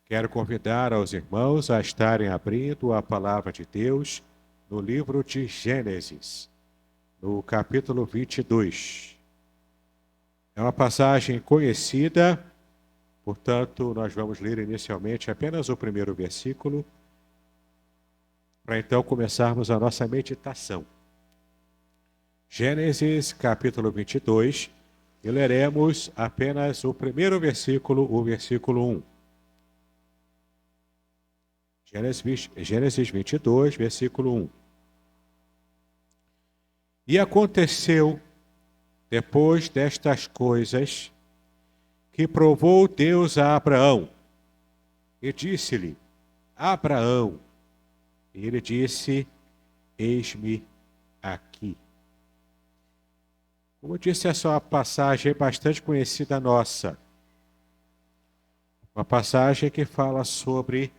Quero convidar aos irmãos a estarem abrindo a palavra de Deus no livro de Gênesis, no capítulo 22. É uma passagem conhecida, portanto, nós vamos ler inicialmente apenas o primeiro versículo, para então começarmos a nossa meditação. Gênesis, capítulo 22, e leremos apenas o primeiro versículo, o versículo 1. Gênesis 22, versículo 1. E aconteceu, depois destas coisas, que provou Deus a Abraão, e disse-lhe: Abraão. E ele disse: Eis-me aqui. Como eu disse, essa é uma passagem bastante conhecida nossa. Uma passagem que fala sobre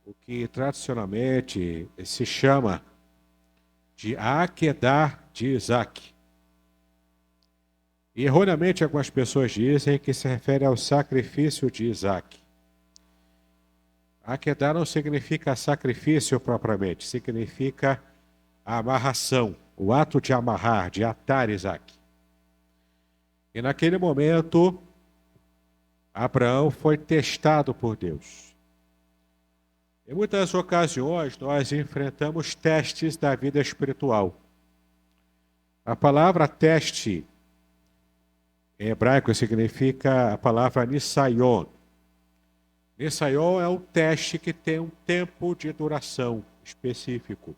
o que tradicionalmente se chama de Akedah de Isaac. E erroneamente algumas pessoas dizem que se refere ao sacrifício de Isaac. Akedah não significa sacrifício propriamente, significa a amarração, o ato de amarrar, de atar Isaac. E naquele momento, Abraão foi testado por Deus. Em muitas ocasiões, nós enfrentamos testes da vida espiritual. A palavra teste, em hebraico, significa a palavra nisayon. Nisayon é um teste que tem um tempo de duração específico.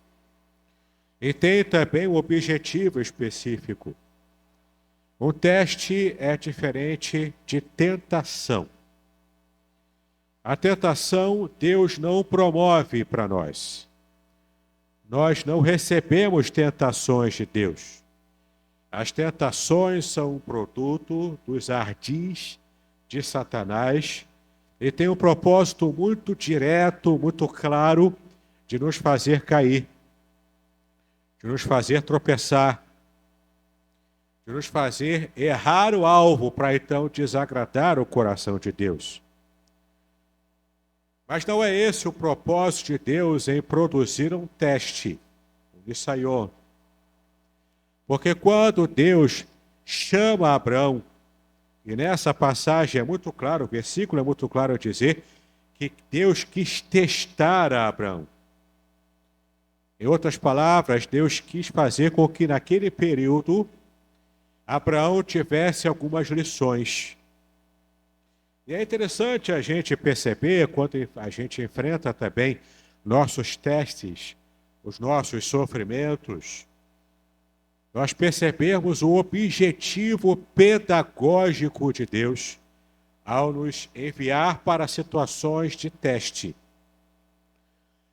E tem também um objetivo específico. Um teste é diferente de tentação. A tentação, Deus não promove para nós. Nós não recebemos tentações de Deus. As tentações são um produto dos ardis de Satanás e tem um propósito muito direto, muito claro, de nos fazer cair, de nos fazer tropeçar, de nos fazer errar o alvo para então desagradar o coração de Deus. Mas não é esse o propósito de Deus em produzir um teste, um nisayon. Porque quando Deus chama Abraão, e nessa passagem é muito claro, o versículo é muito claro a dizer que Deus quis testar a Abraão. Em outras palavras, Deus quis fazer com que naquele período Abraão tivesse algumas lições. E é interessante a gente perceber, quando a gente enfrenta também nossos testes, os nossos sofrimentos, nós percebemos o objetivo pedagógico de Deus ao nos enviar para situações de teste.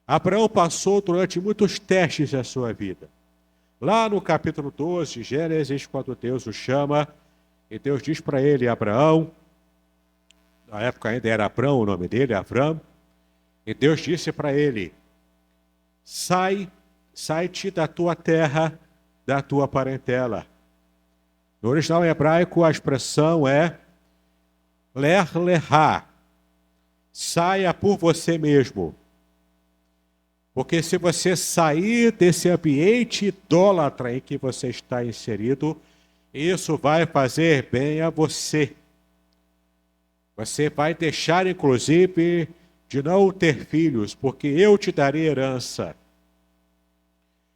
Abraão passou durante muitos testes da sua vida. Lá no capítulo 12 de Gênesis, quando Deus o chama, e Deus diz para ele: Abraão, na época ainda era Abrão o nome dele, Avram, e Deus disse para ele: sai-te da tua terra, da tua parentela. No original hebraico a expressão é ler lehá, saia por você mesmo. Porque se você sair desse ambiente idólatra em que você está inserido, isso vai fazer bem a você. Você vai deixar, inclusive, de não ter filhos, porque eu te darei herança.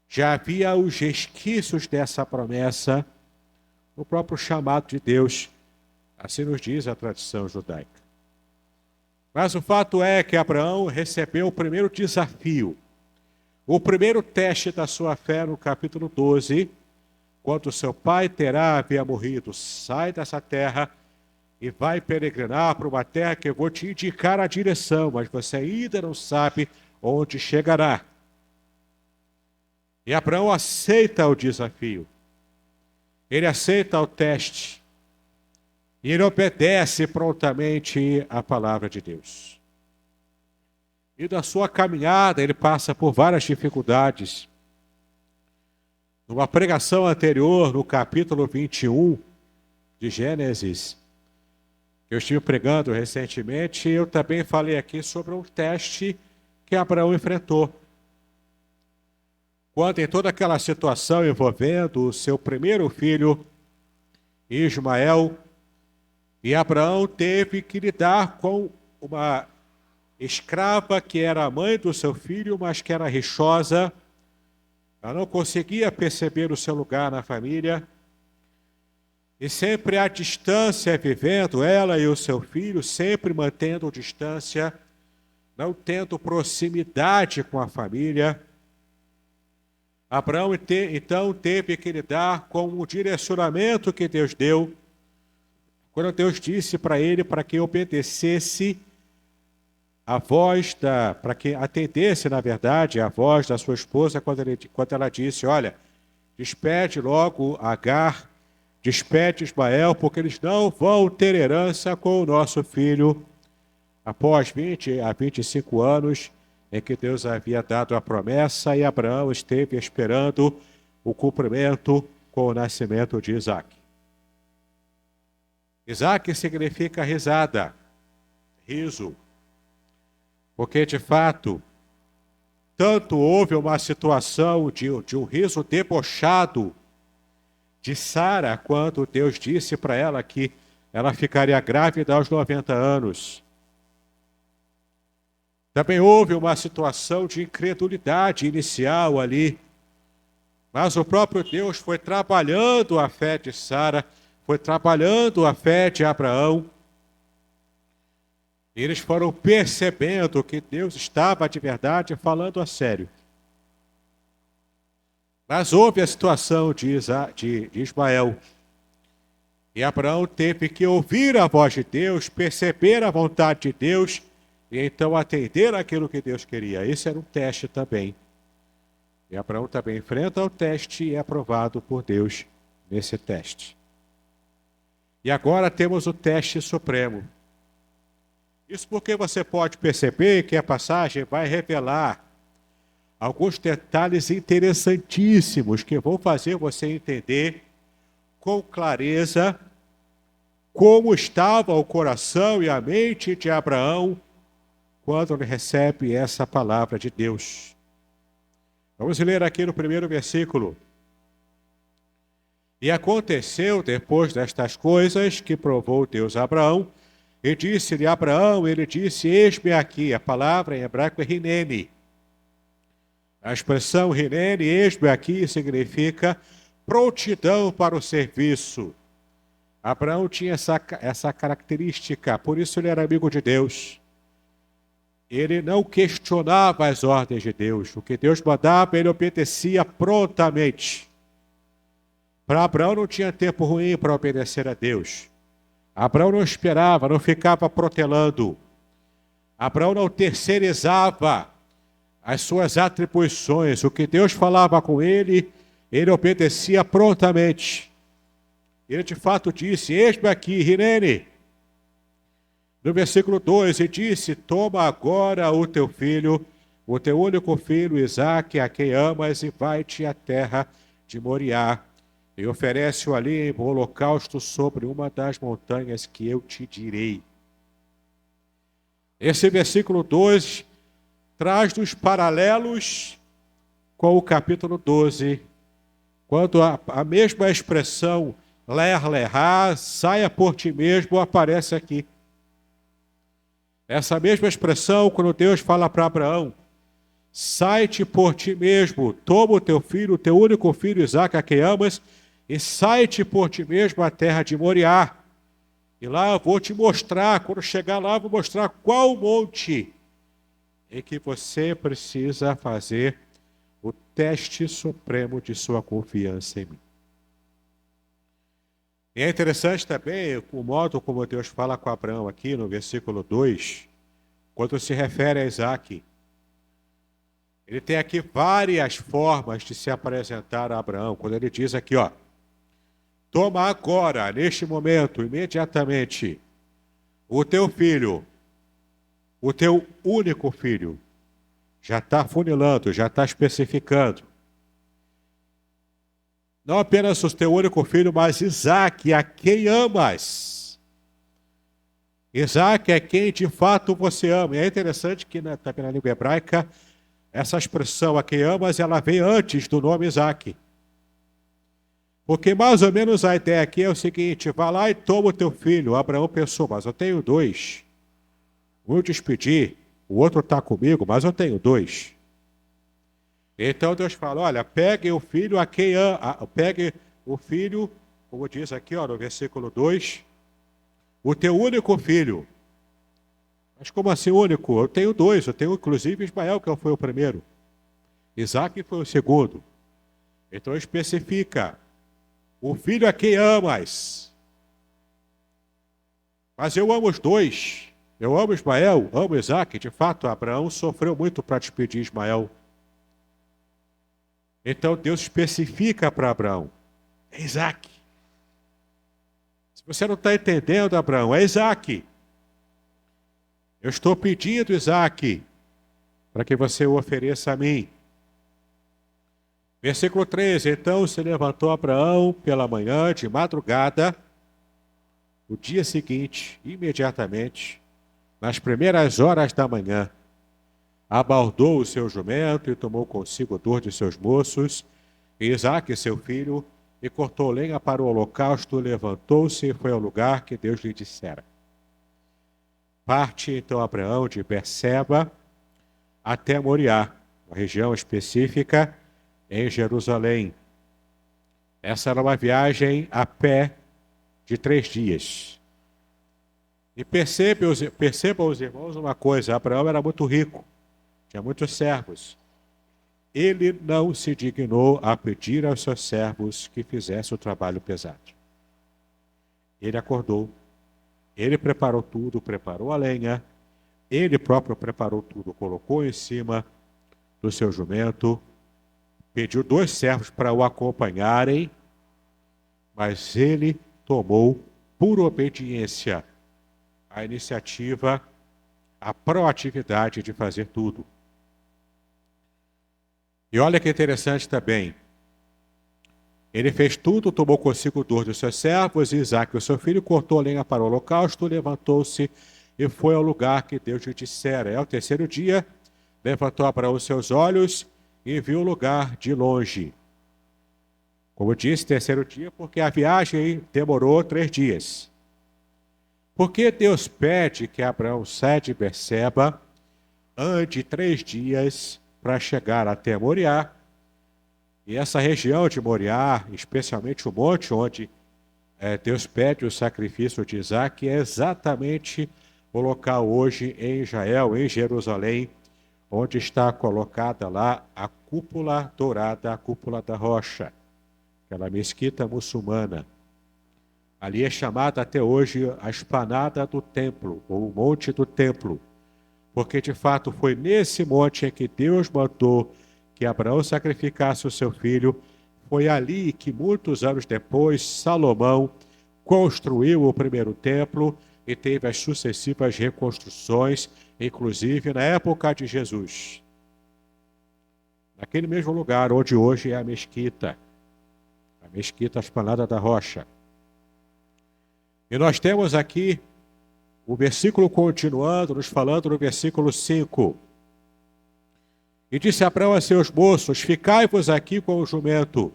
Já havia os resquícios dessa promessa no próprio chamado de Deus, assim nos diz a tradição judaica. Mas o fato é que Abraão recebeu o primeiro desafio, o primeiro teste da sua fé no capítulo 12, quando seu pai Terá havia morrido: sai dessa terra e vai peregrinar para uma terra que eu vou te indicar a direção, mas você ainda não sabe onde chegará. E Abraão aceita o desafio. Ele aceita o teste. E ele obedece prontamente à palavra de Deus. E na sua caminhada ele passa por várias dificuldades. Numa pregação anterior, no capítulo 21 de Gênesis, Eu estive pregando recentemente e eu também falei aqui sobre um teste que Abraão enfrentou. Quando em toda aquela situação envolvendo o seu primeiro filho, Ismael, e Abraão teve que lidar com uma escrava que era a mãe do seu filho, mas que era rixosa. Ela não conseguia perceber o seu lugar na família. E sempre à distância vivendo, ela e o seu filho, sempre mantendo distância, não tendo proximidade com a família. Abraão então teve que lidar com o direcionamento que Deus deu, quando Deus disse para ele para que obedecesse a voz para que atendesse, na verdade, a voz da sua esposa, quando ela disse: olha, despede logo Agar, despede Ismael, porque eles não vão ter herança com o nosso filho. Após 20 a 25 anos em que Deus havia dado a promessa, e Abraão esteve esperando o cumprimento com o nascimento de Isaque. Isaque significa risada, riso, porque de fato, tanto houve uma situação de um riso debochado de Sara, quando Deus disse para ela que ela ficaria grávida aos 90 anos. Também houve uma situação de incredulidade inicial ali, mas o próprio Deus foi trabalhando a fé de Sara, foi trabalhando a fé de Abraão. E eles foram percebendo que Deus estava de verdade falando a sério. Mas houve a situação de Ismael. E Abraão teve que ouvir a voz de Deus, perceber a vontade de Deus e então atender aquilo que Deus queria. Esse era um teste também. E Abraão também enfrenta o teste e é aprovado por Deus nesse teste. E agora temos o teste supremo. Isso porque você pode perceber que a passagem vai revelar alguns detalhes interessantíssimos que vão fazer você entender com clareza como estava o coração e a mente de Abraão quando ele recebe essa palavra de Deus. Vamos ler aqui no primeiro versículo. E aconteceu depois destas coisas que provou Deus a Abraão, e disse-lhe Abraão, ele disse: eis-me aqui. A palavra em hebraico é hinene. A expressão hinene, eis-me aqui, significa prontidão para o serviço. Abraão tinha essa característica, por isso ele era amigo de Deus. Ele não questionava as ordens de Deus. O que Deus mandava, ele obedecia prontamente. Para Abraão não tinha tempo ruim para obedecer a Deus. Abraão não esperava, não ficava protelando. Abraão não terceirizava as suas atribuições. O que Deus falava com ele, ele obedecia prontamente. Ele de fato disse: eis-me aqui, hinene. No versículo 2, ele disse: toma agora o teu filho, o teu único filho, Isaque, a quem amas, e vai-te à terra de Moriá, e oferece-o ali em holocausto sobre uma das montanhas que eu te direi. Esse versículo 2 traz-nos paralelos com o capítulo 12, quando a mesma expressão ler-lerá, saia por ti mesmo, aparece aqui. Essa mesma expressão, quando Deus fala para Abraão: sai-te por ti mesmo, toma o teu filho, o teu único filho Isaque, a quem amas, e sai-te por ti mesmo à terra de Moriá. E lá eu vou te mostrar, quando chegar lá, eu vou mostrar qual monte em que você precisa fazer o teste supremo de sua confiança em mim. E é interessante também o modo como Deus fala com Abraão aqui no versículo 2, quando se refere a Isaque. Ele tem aqui várias formas de se apresentar a Abraão. Quando ele diz aqui, ó: toma agora, neste momento, imediatamente, o teu filho, o teu único filho. Já está funilando, já está especificando. Não apenas o teu único filho, mas Isaque, a quem amas. Isaac é quem de fato você ama. E é interessante que também na língua hebraica, essa expressão a quem amas, ela vem antes do nome Isaac. Porque mais ou menos a ideia aqui é o seguinte: vai lá e toma o teu filho. Abraão pensou, mas eu tenho dois. Um eu despedi, o outro está comigo, mas eu tenho dois. Então Deus fala, olha, pegue o filho a quem ama, pegue o filho, como diz aqui no versículo 2, o teu único filho. Mas como assim único? Eu tenho dois, eu tenho inclusive Ismael, que foi o primeiro. Isaac foi o segundo. Então especifica, o filho a quem amas. Mas eu amo os dois. Eu amo Ismael, amo Isaac. De fato, Abraão sofreu muito para despedir Ismael. Então Deus especifica para Abraão, é Isaac. Se você não está entendendo, Abraão, é Isaac. Eu estou pedindo, Isaac, para que você o ofereça a mim. Versículo 13, então se levantou Abraão pela manhã, de madrugada, no dia seguinte, imediatamente, nas primeiras horas da manhã, abordou o seu jumento e tomou consigo 2 de seus moços, e Isaque, seu filho, e cortou lenha para o holocausto, levantou-se e foi ao lugar que Deus lhe dissera. Parte então Abraão de Berseba até Moriá, uma região específica em Jerusalém. Essa era uma viagem a pé de 3 dias. E percebam os irmãos uma coisa, Abraão era muito rico, tinha muitos servos. Ele não se dignou a pedir aos seus servos que fizessem o trabalho pesado. Ele acordou, ele preparou tudo, preparou a lenha, ele próprio preparou tudo, colocou em cima do seu jumento, pediu 2 servos para o acompanharem, mas ele tomou, por obediência, a iniciativa, a proatividade de fazer tudo. E olha que interessante também. Ele fez tudo, tomou consigo 2 dos seus servos, e Isaque, o seu filho, cortou a lenha para o holocausto, levantou-se e foi ao lugar que Deus lhe dissera. Ao 3º dia, levantou Abraão os seus olhos e viu o lugar de longe. Como disse, 3º dia, porque a viagem demorou 3 dias. Porque Deus pede que Abraão saia de Berseba, ande 3 dias para chegar até Moriá. E essa região de Moriá, especialmente o monte onde Deus pede o sacrifício de Isaque, é exatamente o local hoje em Israel, em Jerusalém, onde está colocada lá a cúpula dourada, a cúpula da rocha, aquela mesquita muçulmana. Ali é chamada até hoje a esplanada do templo, ou o monte do templo, porque de fato foi nesse monte em que Deus mandou que Abraão sacrificasse o seu filho. Foi ali que muitos anos depois Salomão construiu o primeiro templo e teve as sucessivas reconstruções, inclusive na época de Jesus. Naquele mesmo lugar onde hoje é a mesquita esplanada da rocha. E nós temos aqui o versículo continuando, nos falando no versículo 5. E disse Abraão a seus moços, ficai-vos aqui com o jumento,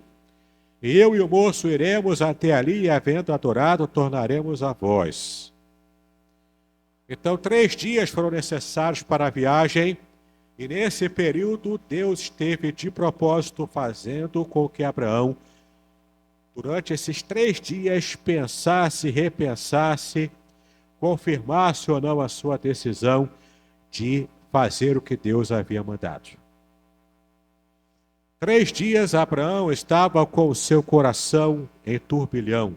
e eu e o moço iremos até ali, e havendo adorado, tornaremos a vós. Então 3 dias foram necessários para a viagem, e nesse período Deus esteve de propósito fazendo com que Abraão, durante esses 3 dias, pensasse, repensasse, confirmasse ou não a sua decisão de fazer o que Deus havia mandado. 3 dias Abraão estava com o seu coração em turbilhão,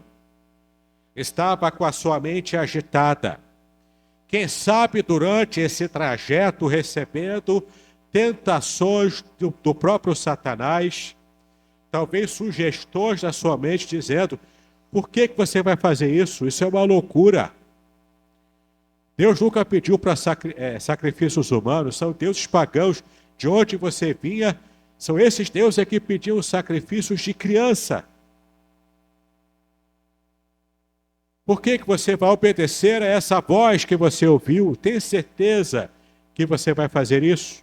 estava com a sua mente agitada. Quem sabe durante esse trajeto recebendo tentações do próprio Satanás, talvez sugestões da sua mente dizendo, por que você vai fazer isso? Isso é uma loucura. Deus nunca pediu para sacrifícios humanos, são deuses pagãos. De onde você vinha, são esses deuses que pediam sacrifícios de criança. Por que você vai obedecer a essa voz que você ouviu? Tem certeza que você vai fazer isso?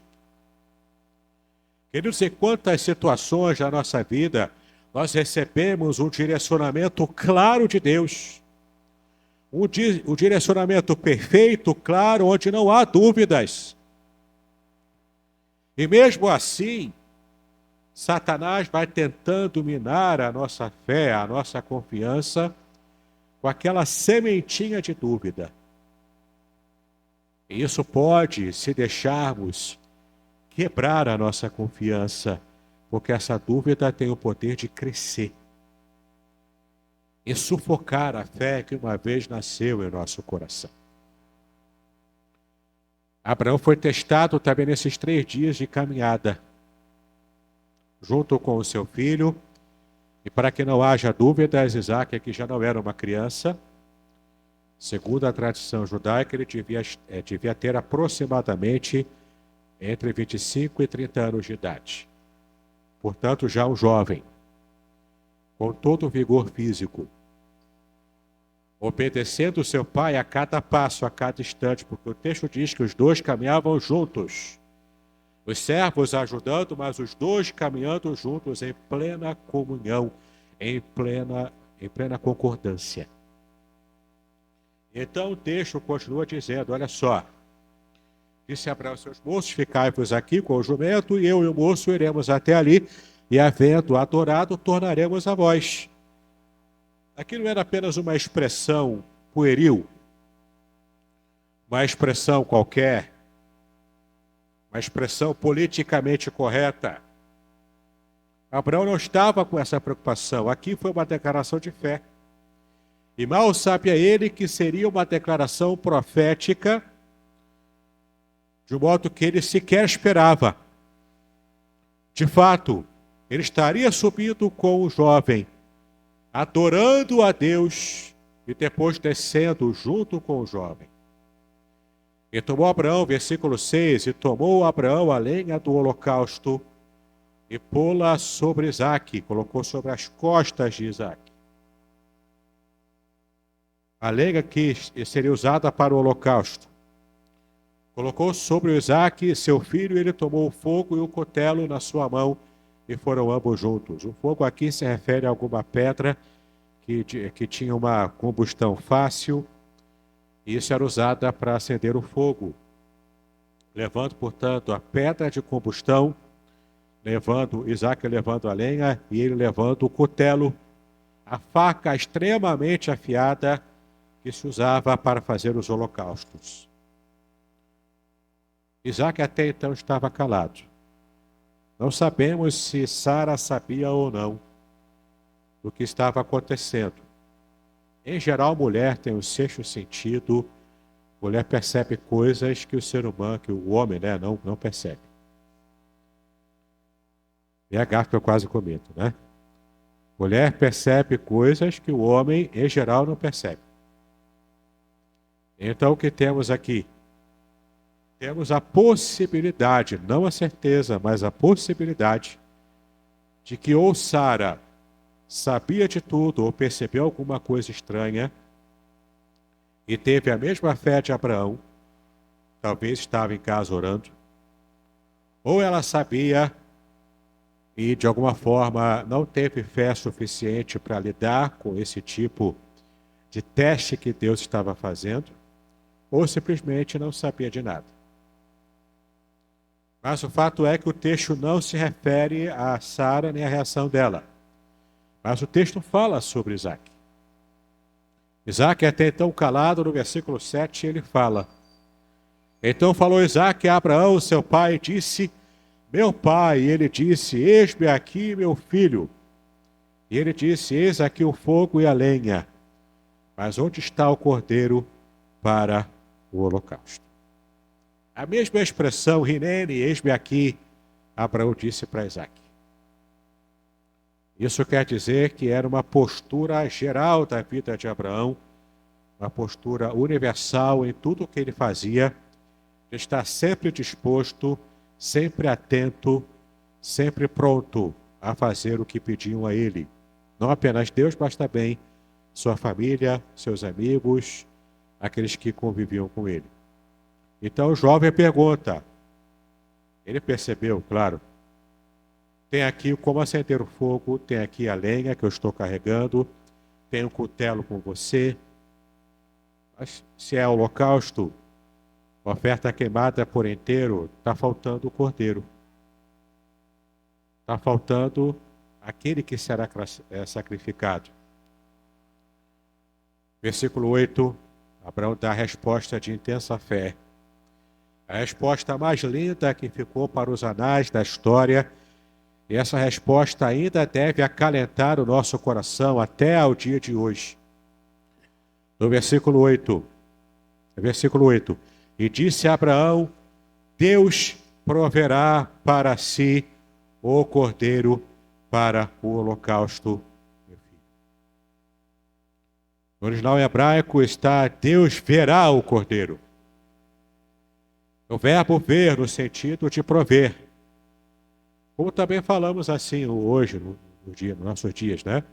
Queridos, em quantas situações da nossa vida nós recebemos um direcionamento claro de Deus. Um direcionamento perfeito, claro, onde não há dúvidas. E mesmo assim, Satanás vai tentando minar a nossa fé, a nossa confiança, com aquela sementinha de dúvida. E isso pode, se deixarmos, quebrar a nossa confiança, porque essa dúvida tem o poder de crescer e sufocar a fé que uma vez nasceu em nosso coração. Abraão foi testado também nesses 3 dias de caminhada, junto com o seu filho, e para que não haja dúvidas, Isaque, que já não era uma criança, segundo a tradição judaica, ele devia ter aproximadamente entre 25 e 30 anos de idade. Portanto, já um jovem, com todo o vigor físico, obedecendo seu pai a cada passo, a cada instante, porque o texto diz que os dois caminhavam juntos. Os servos ajudando, mas os dois caminhando juntos em plena comunhão, em plena concordância. Então o texto continua dizendo, olha só, disse Abraão aos seus moços, ficai-vos aqui com o jumento, e eu e o moço iremos até ali, e havendo adorado, tornaremos a vós. Aqui não era apenas uma expressão pueril, uma expressão qualquer, uma expressão politicamente correta. Abraão não estava com essa preocupação. Aqui foi uma declaração de fé. E mal sabia ele que seria uma declaração profética, de modo que ele sequer esperava. De fato, ele estaria subindo com o jovem, adorando a Deus, e depois descendo junto com o jovem. E tomou Abraão, versículo 6, e tomou Abraão a lenha do holocausto, e pô-la sobre Isaque, colocou sobre as costas de Isaque. A lenha que seria usada para o holocausto. Colocou sobre o Isaque, seu filho, e ele tomou o fogo e o cutelo na sua mão, e foram ambos juntos. O fogo aqui se refere a alguma pedra que tinha uma combustão fácil, e isso era usada para acender o fogo. Levando, portanto, a pedra de combustão, Isaque levando a lenha, e ele levando o cutelo, a faca extremamente afiada que se usava para fazer os holocaustos. Isaque até então estava calado. Não sabemos se Sara sabia ou não do que estava acontecendo. Em geral, mulher tem o sexto sentido, mulher percebe coisas que o ser humano, que o homem, não percebe. E a gafe eu quase comento, né? Mulher percebe coisas que o homem, em geral, não percebe. Então, o que temos aqui? Temos a possibilidade, não a certeza, mas a possibilidade de que ou Sara sabia de tudo ou percebeu alguma coisa estranha e teve a mesma fé de Abraão, talvez estava em casa orando, ou ela sabia e de alguma forma não teve fé suficiente para lidar com esse tipo de teste que Deus estava fazendo, ou simplesmente não sabia de nada. Mas o fato é que o texto não se refere a Sara nem à reação dela. Mas o texto fala sobre Isaque. Isaque é até então calado, no versículo 7 ele fala. Então falou Isaque a Abraão, seu pai, e disse, meu pai, e ele disse, eis-me aqui, meu filho. E ele disse, eis aqui o fogo e a lenha, mas onde está o cordeiro para o holocausto? A mesma expressão, Rinene, eis-me aqui, Abraão disse para Isaque. Isso quer dizer que era uma postura geral da vida de Abraão, uma postura universal em tudo o que ele fazia, de estar sempre disposto, sempre atento, sempre pronto a fazer o que pediam a ele. Não apenas Deus, mas também sua família, seus amigos, aqueles que conviviam com ele. Então o jovem pergunta, ele percebeu, claro, tem aqui como acender o fogo, tem aqui a lenha que eu estou carregando, tem um cutelo com você, mas se é holocausto, oferta queimada por inteiro, está faltando o cordeiro. Está faltando aquele que será sacrificado. Versículo 8, Abraão dá a resposta de intensa fé. A resposta mais linda que ficou para os anais da história. E essa resposta ainda deve acalentar o nosso coração até ao dia de hoje. No versículo 8. E disse a Abraão, Deus proverá para si o cordeiro para o holocausto. No original hebraico está Deus verá o cordeiro. O verbo ver no sentido de prover. Como também falamos assim hoje, nos nossos dias, né?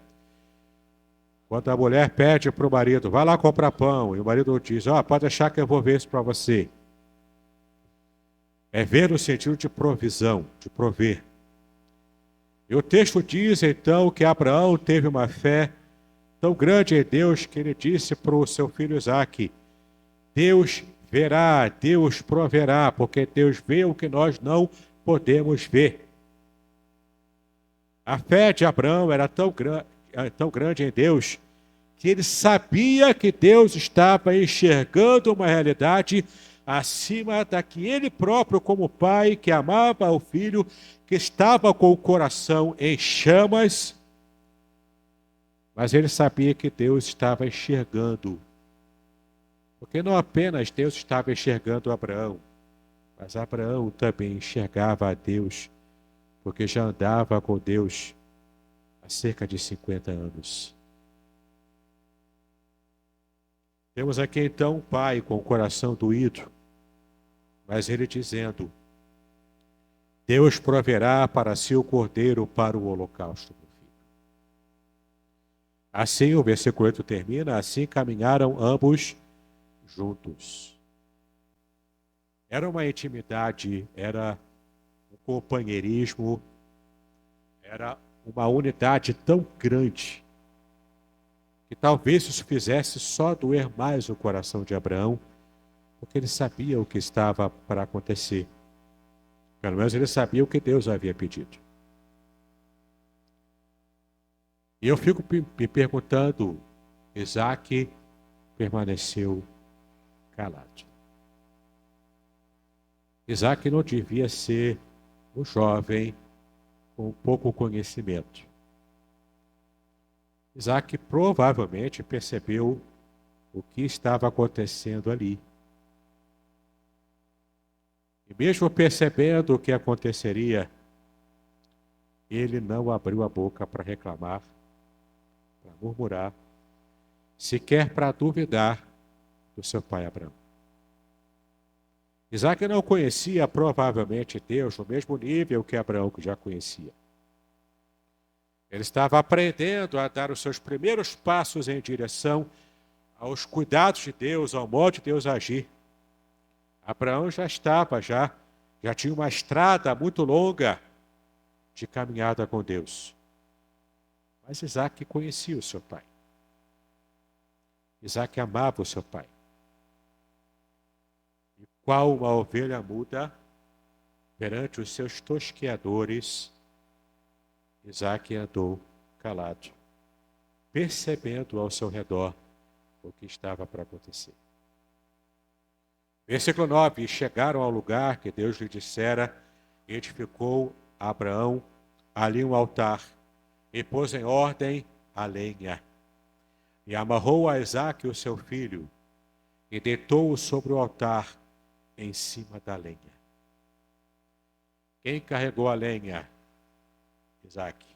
Quando a mulher pede para o marido, vai lá comprar pão, e o marido diz, pode deixar que eu vou ver isso para você. É ver no sentido de provisão, de prover. E o texto diz, então, que Abraão teve uma fé tão grande em Deus que ele disse para o seu filho Isaque, Deus verá, Deus proverá, porque Deus vê o que nós não podemos ver. A fé de Abraão era tão grande em Deus que ele sabia que Deus estava enxergando uma realidade acima da que ele próprio, como pai, que amava o filho, que estava com o coração em chamas, mas ele sabia que Deus estava enxergando. Porque não apenas Deus estava enxergando Abraão, mas Abraão também enxergava a Deus, porque já andava com Deus há cerca de 50 anos. Temos aqui então um pai com o coração doído, mas ele dizendo, Deus proverá para si o cordeiro para o holocausto do filho. Assim, o versículo 8 termina, assim caminharam ambos juntos. Era uma intimidade, era um companheirismo, era uma unidade tão grande que talvez isso fizesse só doer mais o coração de Abraão, porque ele sabia o que estava para acontecer. Pelo menos ele sabia o que Deus havia pedido. E eu fico me perguntando, Isaque permaneceu calado. Isaque não devia ser um jovem com pouco conhecimento. Isaque provavelmente percebeu o que estava acontecendo ali. E mesmo percebendo o que aconteceria, ele não abriu a boca para reclamar, para murmurar, sequer para duvidar do seu pai Abraão. Isaque não conhecia provavelmente Deus no mesmo nível que Abraão já conhecia. Ele estava aprendendo a dar os seus primeiros passos em direção aos cuidados de Deus, ao modo de Deus agir. Abraão já tinha uma estrada muito longa de caminhada com Deus. Mas Isaque conhecia o seu pai. Isaque amava o seu pai. E qual uma ovelha muda perante os seus tosqueadores, Isaque andou calado, percebendo ao seu redor o que estava para acontecer. Versículo 9, e chegaram ao lugar que Deus lhe dissera, edificou Abraão ali um altar, e pôs em ordem a lenha, e amarrou a Isaque o seu filho, e deitou-o sobre o altar, em cima da lenha. Quem carregou a lenha? Isaque.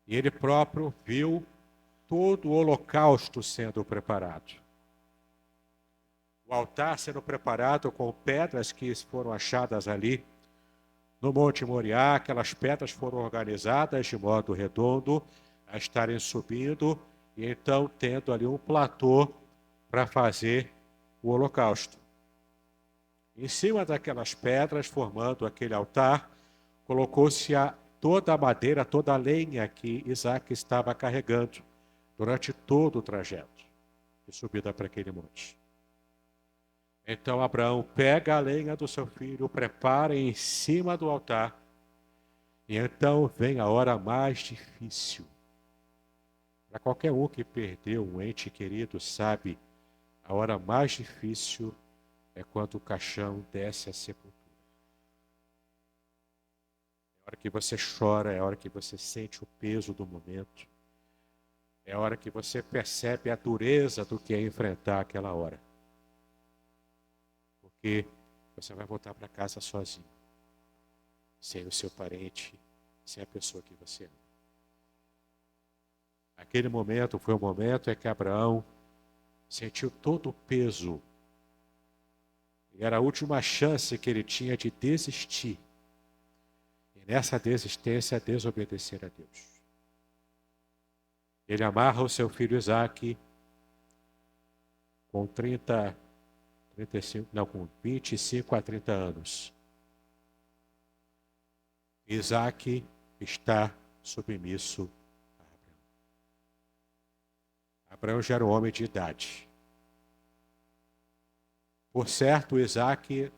E ele próprio viu todo o holocausto sendo preparado. O altar sendo preparado com pedras que foram achadas ali no Monte Moriá. Aquelas pedras foram organizadas de modo redondo a estarem subindo e então tendo ali um platô para fazer o holocausto. Em cima daquelas pedras, formando aquele altar, colocou-se toda a madeira, toda a lenha que Isaac estava carregando durante todo o trajeto de subida para aquele monte. Então Abraão pega a lenha do seu filho, prepara em cima do altar, e então vem a hora mais difícil. Para qualquer um que perdeu um ente querido, sabe, a hora mais difícil é quando o caixão desce à sepultura. É a hora que você chora, é a hora que você sente o peso do momento. É a hora que você percebe a dureza do que é enfrentar aquela hora. Porque você vai voltar para casa sozinho, sem o seu parente, sem a pessoa que você ama. Aquele momento foi o momento em que Abraão sentiu todo o peso. E era a última chance que ele tinha de desistir. E nessa desistência, desobedecer a Deus. Ele amarra o seu filho Isaque com 25 a 30 anos. Isaque está submisso a Abraão. Abraão já era um homem de idade. Por certo, Isaque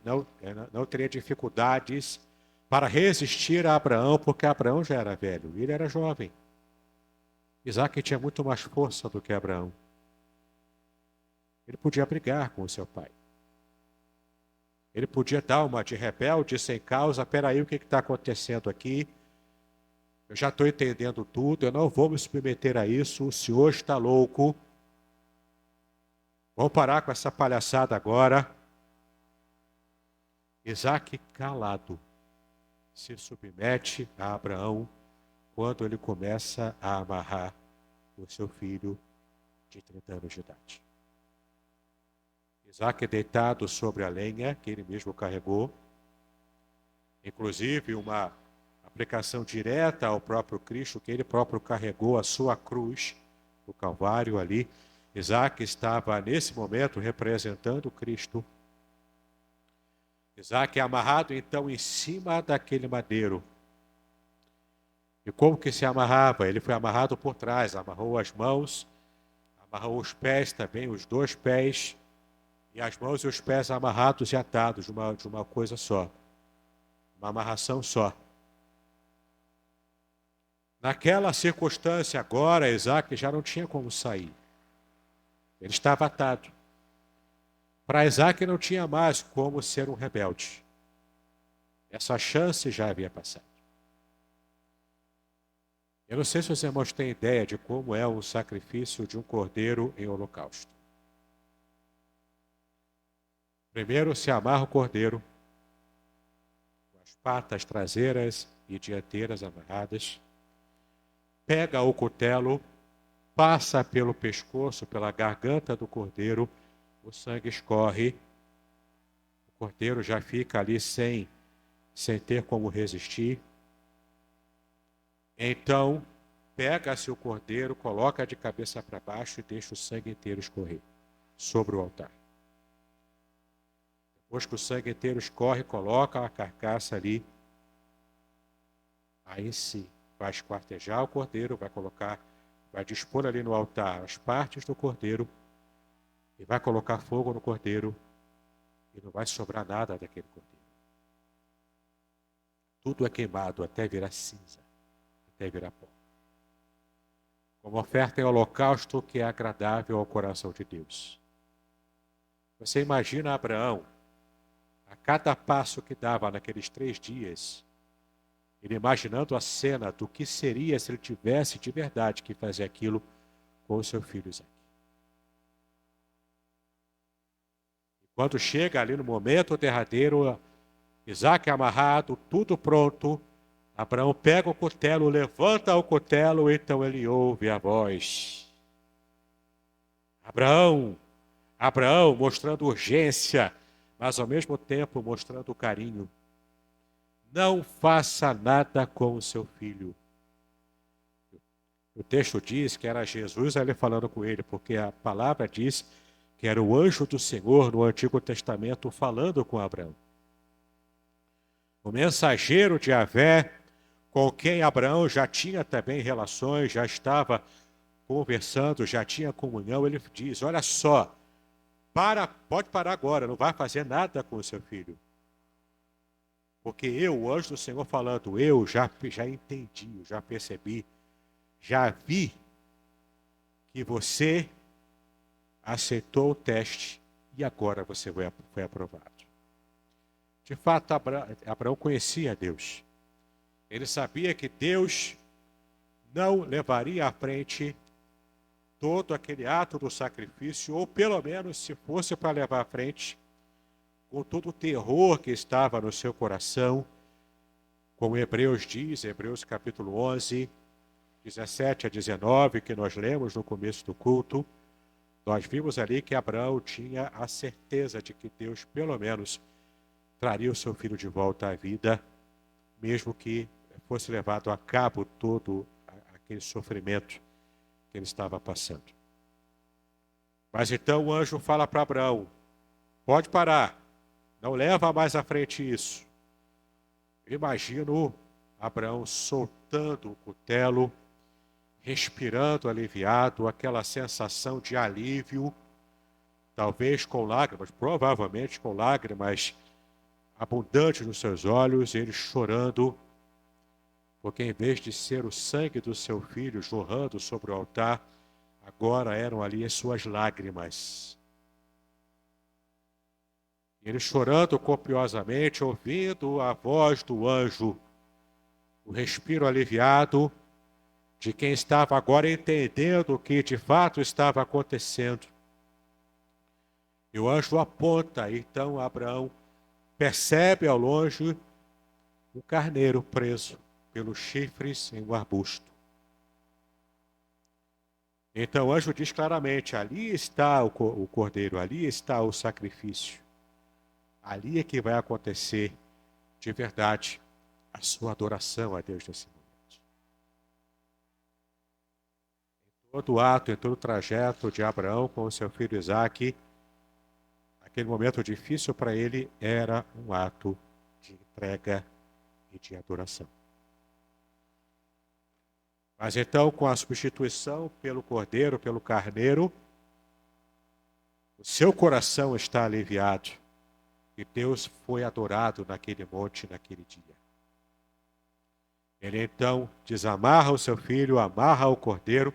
não teria dificuldades para resistir a Abraão, porque Abraão já era velho, ele era jovem. Isaque tinha muito mais força do que Abraão. Ele podia brigar com o seu pai. Ele podia dar uma de rebelde, sem causa. Espera aí, o que está acontecendo aqui? Eu já estou entendendo tudo, eu não vou me submeter a isso. O senhor está louco. Vamos parar com essa palhaçada agora. Isaque, calado, se submete a Abraão quando ele começa a amarrar o seu filho de 30 anos de idade. Isaque deitado sobre a lenha que ele mesmo carregou, inclusive uma aplicação direta ao próprio Cristo, que ele próprio carregou a sua cruz, o Calvário ali. Isaque estava nesse momento representando Cristo. Isaque é amarrado então em cima daquele madeiro. E como que se amarrava? Ele foi amarrado por trás, amarrou as mãos, amarrou os pés também, os dois pés, e as mãos e os pés amarrados e atados de uma coisa só, uma amarração só. Naquela circunstância agora, Isaque já não tinha como sair. Ele estava atado. Para Isaque não tinha mais como ser um rebelde. Essa chance já havia passado. Eu não sei se os irmãos têm ideia de como é o sacrifício de um cordeiro em holocausto. Primeiro se amarra o cordeiro, com as patas traseiras e dianteiras amarradas, pega o cutelo, passa pelo pescoço, pela garganta do cordeiro, o sangue escorre, o cordeiro já fica ali sem ter como resistir. Então, pega-se o cordeiro, coloca de cabeça para baixo e deixa o sangue inteiro escorrer sobre o altar. Depois que o sangue inteiro escorre, coloca a carcaça ali. Aí sim, vai esquartejar o cordeiro, vai dispor ali no altar as partes do cordeiro e vai colocar fogo no cordeiro e não vai sobrar nada daquele cordeiro. Tudo é queimado até virar cinza, até virar pó. Como oferta em holocausto que é agradável ao coração de Deus. Você imagina Abraão, a cada passo que dava naqueles 3 dias, ele imaginando a cena do que seria se ele tivesse de verdade que fazer aquilo com o seu filho Isaque. E quando chega ali no momento derradeiro, Isaque amarrado, tudo pronto, Abraão pega o cutelo, levanta o cutelo, então ele ouve a voz. Abraão, Abraão, mostrando urgência, mas ao mesmo tempo mostrando carinho. Não faça nada com o seu filho. O texto diz que era Jesus ali falando com ele, porque a palavra diz que era o anjo do Senhor no Antigo Testamento falando com Abraão. O mensageiro de Yahvé, com quem Abraão já tinha também relações, já estava conversando, já tinha comunhão, ele diz: olha só, pode parar agora, não vai fazer nada com o seu filho. Porque eu, o anjo do Senhor falando, eu já entendi, já percebi, já vi que você aceitou o teste e agora você foi aprovado. De fato, Abraão conhecia Deus. Ele sabia que Deus não levaria à frente todo aquele ato do sacrifício, ou pelo menos, se fosse para levar à frente, com todo o terror que estava no seu coração, como Hebreus diz, Hebreus capítulo 11, 17 a 19, que nós lemos no começo do culto, nós vimos ali que Abraão tinha a certeza de que Deus, pelo menos, traria o seu filho de volta à vida, mesmo que fosse levado a cabo todo aquele sofrimento que ele estava passando. Mas então o anjo fala para Abraão: pode parar, não leva mais à frente isso. Eu imagino Abraão soltando o cutelo, respirando aliviado, aquela sensação de alívio, talvez com lágrimas, provavelmente com lágrimas abundantes nos seus olhos, ele chorando, porque em vez de ser o sangue do seu filho jorrando sobre o altar, agora eram ali as suas lágrimas. Ele chorando copiosamente, ouvindo a voz do anjo, o respiro aliviado de quem estava agora entendendo o que de fato estava acontecendo. E o anjo aponta, então Abraão percebe ao longe um carneiro preso pelos chifres em um arbusto. Então o anjo diz claramente: ali está o cordeiro, ali está o sacrifício. Ali é que vai acontecer de verdade a sua adoração a Deus nesse momento. Em todo o ato, em todo o trajeto de Abraão com o seu filho Isaque, aquele momento difícil para ele era um ato de entrega e de adoração. Mas então, com a substituição pelo cordeiro, pelo carneiro, o seu coração está aliviado e Deus foi adorado naquele monte, naquele dia. Ele então desamarra o seu filho, amarra o cordeiro,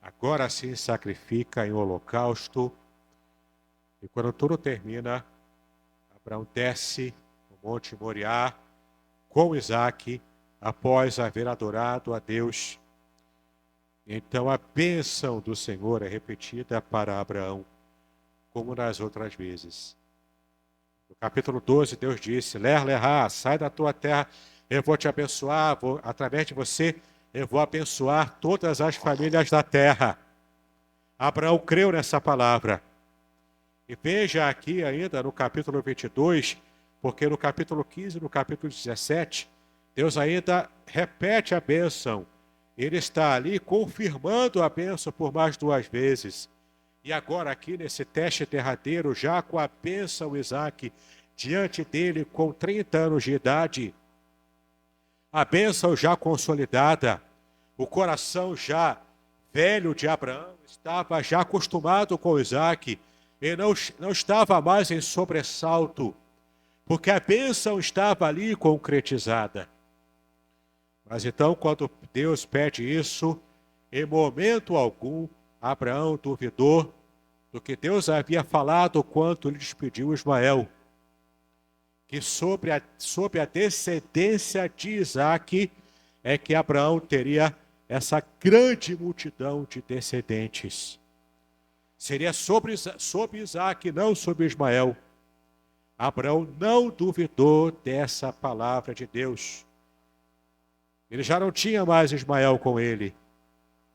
agora sim sacrifica em holocausto. E quando tudo termina, Abraão desce no Monte Moriá com Isaque, após haver adorado a Deus. Então a bênção do Senhor é repetida para Abraão, como nas outras vezes. No capítulo 12, Deus disse: Ler, Lerá, sai da tua terra, eu vou te abençoar, através de você, eu vou abençoar todas as famílias da terra. Abraão creu nessa palavra. E veja aqui ainda no capítulo 22, porque no capítulo 15 e no capítulo 17, Deus ainda repete a bênção. Ele está ali confirmando a bênção por mais 2 vezes. E agora aqui nesse teste derradeiro, já com a bênção Isaque diante dele com 30 anos de idade, a bênção já consolidada, o coração já velho de Abraão estava já acostumado com Isaque, e não estava mais em sobressalto, porque a bênção estava ali concretizada. Mas então, quando Deus pede isso, em momento algum, Abraão duvidou do que Deus havia falado quando lhe despediu Ismael, que sobre a descendência de Isaque é que Abraão teria essa grande multidão de descendentes. Seria sobre Isaque, não sobre Ismael. Abraão não duvidou dessa palavra de Deus. Ele já não tinha mais Ismael com ele.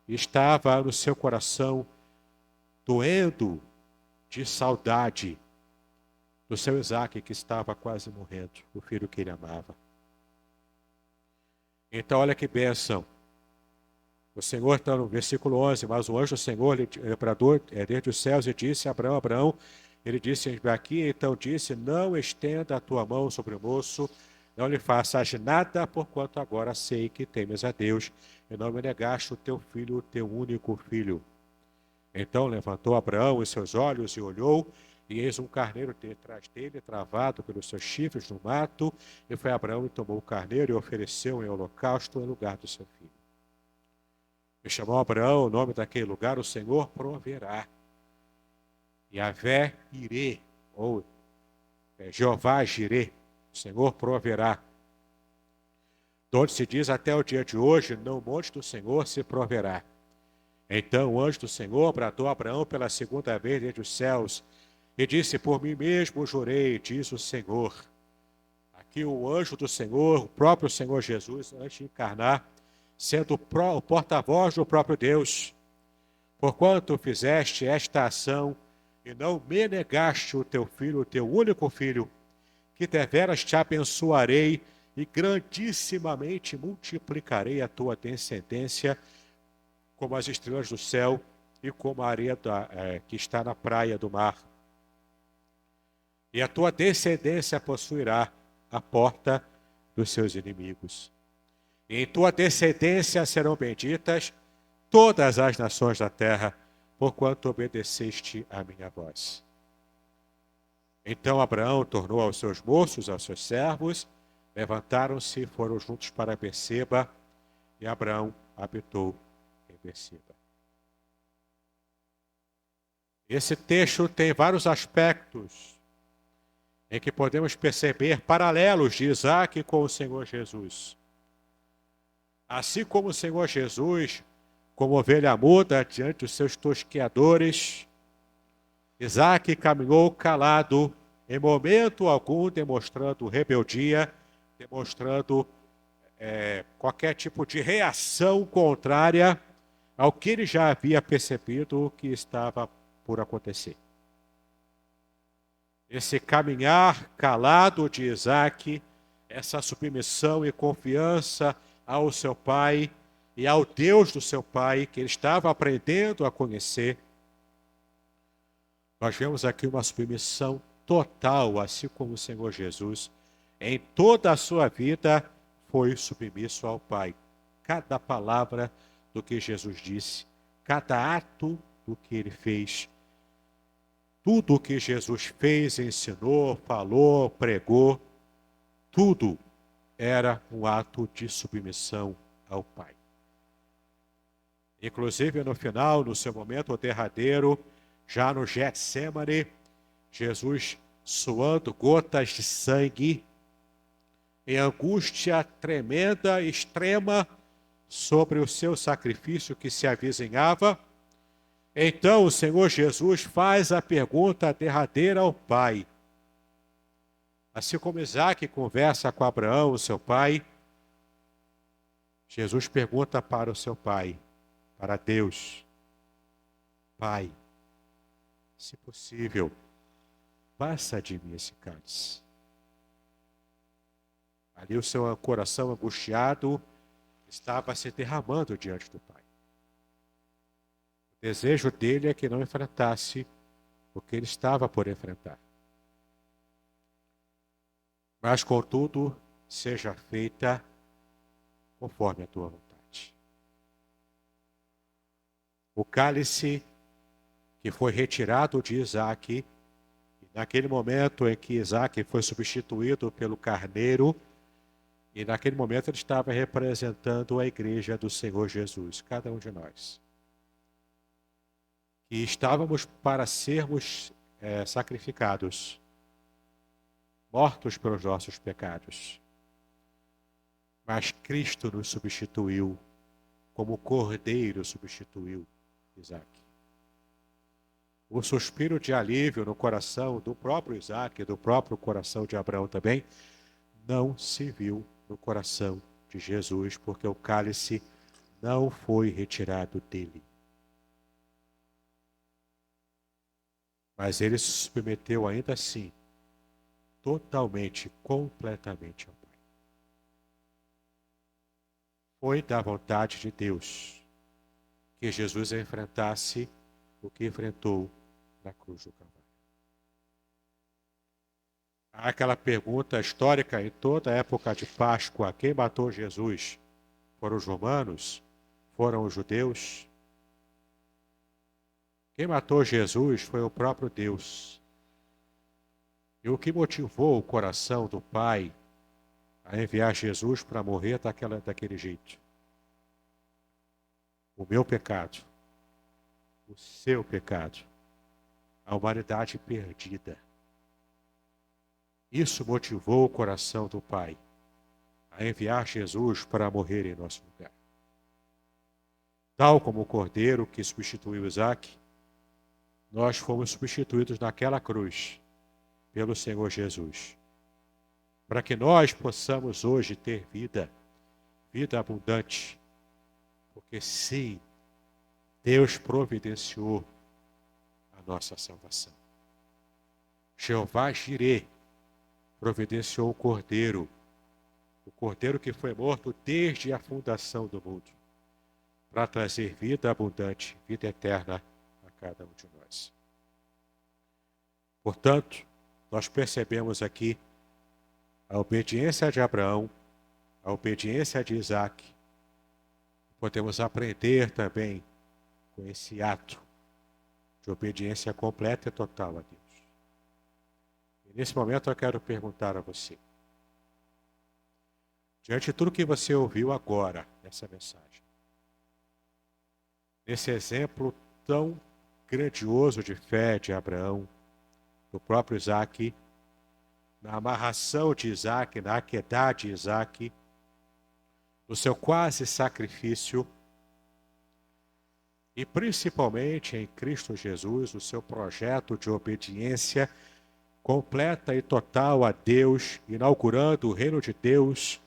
Estava no seu coração doendo de saudade do seu Isaque, que estava quase morrendo, o filho que ele amava. Então, olha que bênção. O Senhor, está no versículo 11, mas o anjo do Senhor lhe bradou desde os céus e disse a Abraão, Abraão, ele disse aqui, então disse, não estenda a tua mão sobre o moço, não lhe faças nada, porquanto agora sei que temes a Deus, e não me negaste o teu filho, o teu único filho. Então levantou Abraão os seus olhos e olhou, e eis um carneiro detrás dele, travado pelos seus chifres no mato, e foi Abraão e tomou o carneiro e ofereceu em holocausto em lugar do seu filho. E chamou Abraão o nome daquele lugar, o Senhor proverá. Yahvé Irê, ou Jeová Jirê, o Senhor proverá. De onde se diz até o dia de hoje, no monte do Senhor se proverá. Então o anjo do Senhor bradou a Abraão pela segunda vez desde os céus, e disse, por mim mesmo jurei, diz o Senhor. Aqui o anjo do Senhor, o próprio Senhor Jesus, antes de encarnar, sendo o porta-voz do próprio Deus. Porquanto fizeste esta ação, e não me negaste o teu filho, o teu único filho, que deveras te abençoarei, e grandissimamente multiplicarei a tua descendência, como as estrelas do céu, e como a areia que está na praia do mar. E a tua descendência possuirá a porta dos seus inimigos. E em tua descendência serão benditas todas as nações da terra, porquanto obedeceste à minha voz. Então Abraão tornou aos seus moços, aos seus servos, levantaram-se e foram juntos para Berseba, e Abraão habitou em Berseba. Esse texto tem vários aspectos em que podemos perceber paralelos de Isaac com o Senhor Jesus. Assim como o Senhor Jesus, como ovelha muda diante dos seus tosqueadores, Isaac caminhou calado, em momento algum demonstrando rebeldia, demonstrando qualquer tipo de reação contrária ao que ele já havia percebido que estava por acontecer. Esse caminhar calado de Isaac, essa submissão e confiança ao seu pai e ao Deus do seu pai, que ele estava aprendendo a conhecer, nós vemos aqui uma submissão total, assim como o Senhor Jesus, em toda a sua vida, foi submisso ao Pai. Cada palavra do que Jesus disse, cada ato do que ele fez, tudo o que Jesus fez, ensinou, falou, pregou, tudo era um ato de submissão ao Pai. Inclusive no final, no seu momento derradeiro, já no Getsemane, Jesus suando gotas de sangue, em angústia tremenda, extrema, sobre o seu sacrifício que se avizinhava. Então o Senhor Jesus faz a pergunta derradeira ao Pai. Assim como Isaac conversa com Abraão, o seu pai, Jesus pergunta para o seu pai, para Deus: Pai, se possível, passa de mim esse cálice. Ali o seu coração angustiado estava se derramando diante do Pai. O desejo dele é que não enfrentasse o que ele estava por enfrentar. Mas, contudo, seja feita conforme a tua vontade. O cálice que foi retirado de Isaac, naquele momento em que Isaac foi substituído pelo carneiro, e naquele momento ele estava representando a igreja do Senhor Jesus, cada um de nós. E estávamos para sermos sacrificados, mortos pelos nossos pecados. Mas Cristo nos substituiu, como o cordeiro substituiu Isaac. O suspiro de alívio no coração do próprio Isaac, do próprio coração de Abraão também, não se viu no coração de Jesus, porque o cálice não foi retirado dele. Mas ele se submeteu ainda assim, totalmente, completamente ao Pai. Foi da vontade de Deus. que Jesus enfrentasse o que enfrentou na cruz do Calvário. Há aquela pergunta histórica em toda a época de Páscoa: quem matou Jesus? Foram os romanos? Foram os judeus? Quem matou Jesus foi o próprio Deus. E o que motivou o coração do Pai a enviar Jesus para morrer daquele jeito? O meu pecado, o seu pecado, a humanidade perdida. Isso motivou o coração do Pai a enviar Jesus para morrer em nosso lugar. Tal como o cordeiro que substituiu Isaac, nós fomos substituídos naquela cruz pelo Senhor Jesus, para que nós possamos hoje ter vida abundante, porque sim, Deus providenciou a nossa salvação. Jeová Jirê providenciou o cordeiro que foi morto desde a fundação do mundo, para trazer vida abundante, vida eterna a cada um de nós. Portanto, nós percebemos aqui a obediência de Abraão, a obediência de Isaac. Podemos aprender também com esse ato de obediência completa e total a Deus. E nesse momento eu quero perguntar a você, diante de tudo que você ouviu agora, nessa mensagem, nesse exemplo tão grandioso de fé de Abraão, do próprio Isaac, na amarração de Isaac, na aquedá de Isaac, no seu quase sacrifício, e principalmente em Cristo Jesus, o seu projeto de obediência completa e total a Deus, inaugurando o reino de Deus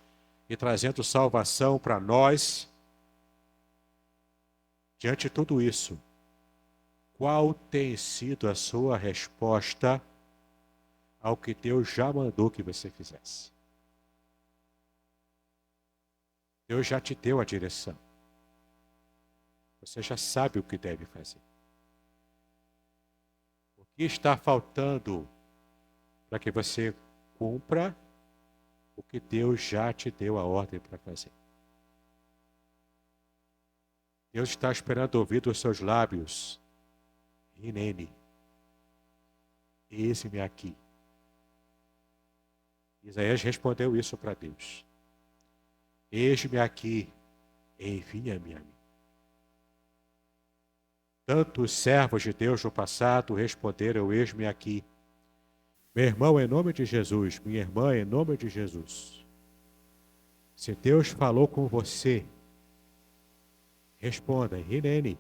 e trazendo salvação para nós. Diante de tudo isso, qual tem sido a sua resposta ao que Deus já mandou que você fizesse? Deus já te deu a direção. Você já sabe o que deve fazer. O que está faltando para que você cumpra o que Deus já te deu a ordem para fazer? Deus está esperando ouvir dos seus lábios: Hinene, eis-me aqui. Isaías respondeu isso para Deus: eis-me aqui, envia-me a mim. Tanto os servos de Deus no passado responderam: eis-me aqui. Meu irmão, em nome de Jesus, minha irmã, em nome de Jesus. Se Deus falou com você, responda: Hinene,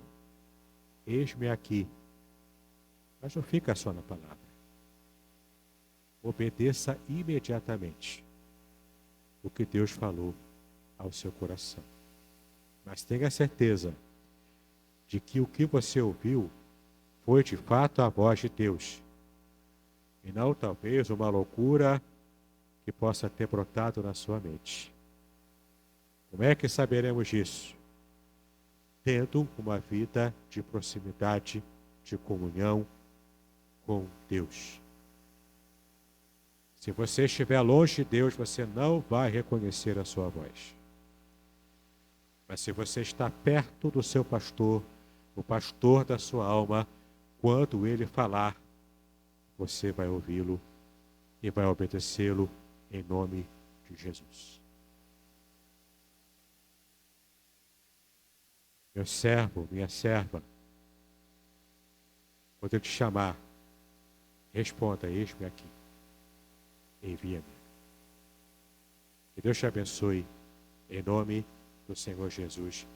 eis-me aqui. Mas não fica só na palavra. Obedeça imediatamente o que Deus falou ao seu coração. Mas tenha certeza de que o que você ouviu foi de fato a voz de Deus, e não talvez uma loucura que possa ter brotado na sua mente. Como é que saberemos disso? Tendo uma vida de proximidade, de comunhão com Deus. Se você estiver longe de Deus, você não vai reconhecer a sua voz. Mas se você está perto do seu pastor, o pastor da sua alma, quando ele falar, você vai ouvi-lo e vai obedecê-lo em nome de Jesus. Meu servo, minha serva, quando eu te chamar, responda: eis-me aqui, envia-me. Que Deus te abençoe, em nome do Senhor Jesus.